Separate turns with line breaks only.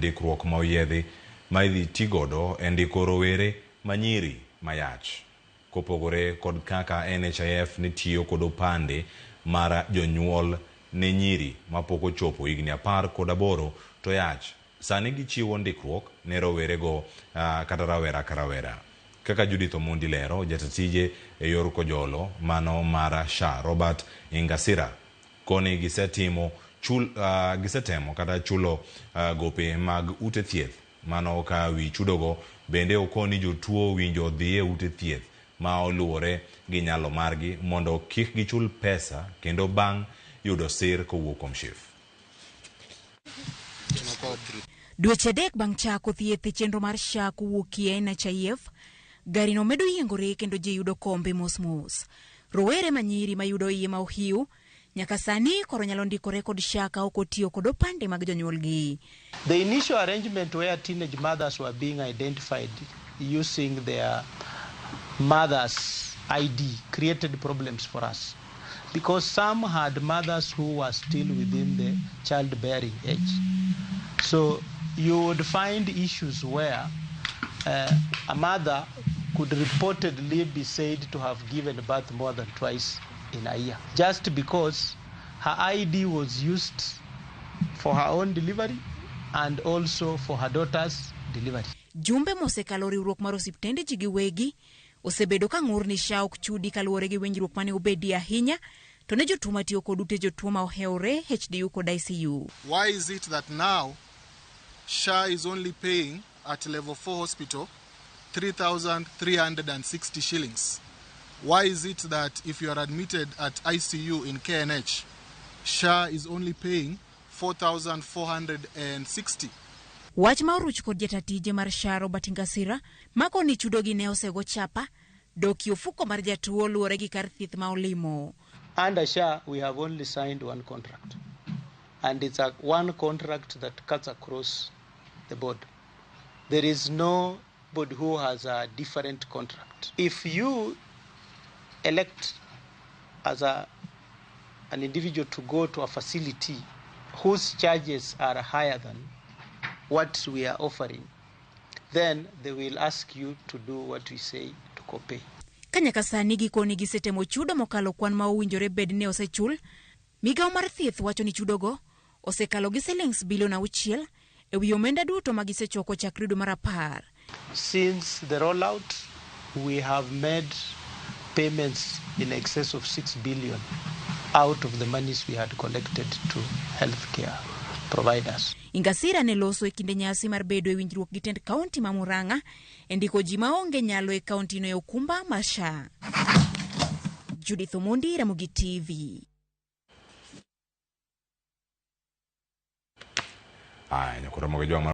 ndikruok ma oyiedhi ma idhi tigodo e ndiko rowere ma nyiri mayach. Kopogore kod kaka NHIF nitiyo kod opande mar jonyuol ne nyiri mapok ochopo higni 18 to yach sani gichiwo ndikruok ne rowere go kata rawera ka rawera. Kaka Judith Omondi lero, jatatije e yor kojolo mano mar SHA Robert Ingasira koni gisetemo kata chulo gope mag ute thieth mano ka wi chudogo bende okoni jotuo winjo dhi e ute thieth ma oluwore gi nyalo margi mondo kik gichul pesa kendo bang' yudo sir kowuok kuom SHIF.
Dweche adek bang' chako thieth e chenro mar SHA kowuok e NHIF, gari no medo yiengore kendo ji yudo kombe mos. Rowere manyiri mayudo iye ma ohiu nyaka sani koro nyalo ndikore kod SHA ka ok otiyo kod opande mag jonyuolgi.
The initial arrangement where teenage mothers were being identified using their mother's ID created problems for us because some had mothers who were still within the childbearing age. So you would find issues where a mother could reportedly be said to have given birth more than twice in a year, just because her ID was used for her own delivery and also for her daughter's delivery.
Jumbe mosekalo riwruok mar osiptende ji giwegi osebedo ka ng'ur ni SHA ok chudi kaluwore gi winjruok mane obedi ahinya to ne jotuo matiyo kod ute jotuo ma oheore HDU kod ICU.
Why is it that now SHA is only paying at level 4 hospital 3,360 shillings? Why is it that if you are admitted at ICU in KNH, SHA is only paying 4,460?
Wach ma oruch kod jatatije mar SHA Robert Ingasira mako ni chudogi ne osego chapa doki ofuko mar jatuo luwore gi kar thieth ma olimo.
Under SHA, we have only signed one contract, and it's one contract that cuts across the board. There is nobody who has a different contract. If you elect as an individual to go to a facility whose charges are higher than what we are offering, then they will ask you to do what we say to copay.
Kanyaka sani gikoni gisetemo chudo mokalo kwan ma owinjore bed ne osechul, migawo mar thieth wacho ni chudogo osekalo gi shillings bilion 6 e wi omenda duto ma gisechoko chakre dwe mar 10.
Since the rollout, we have made payments in excess of 6 billion out of the monies we had collected to healthcare providers.
Ingasira ne loso e kinde nyasi mar bedo e winjruok gi tend kaunti ma Murang'a e ndiko ji maonge nyalo e kaunti no e okumba mar SHA. Judith Omondi, Ramogi TV.
Nyakura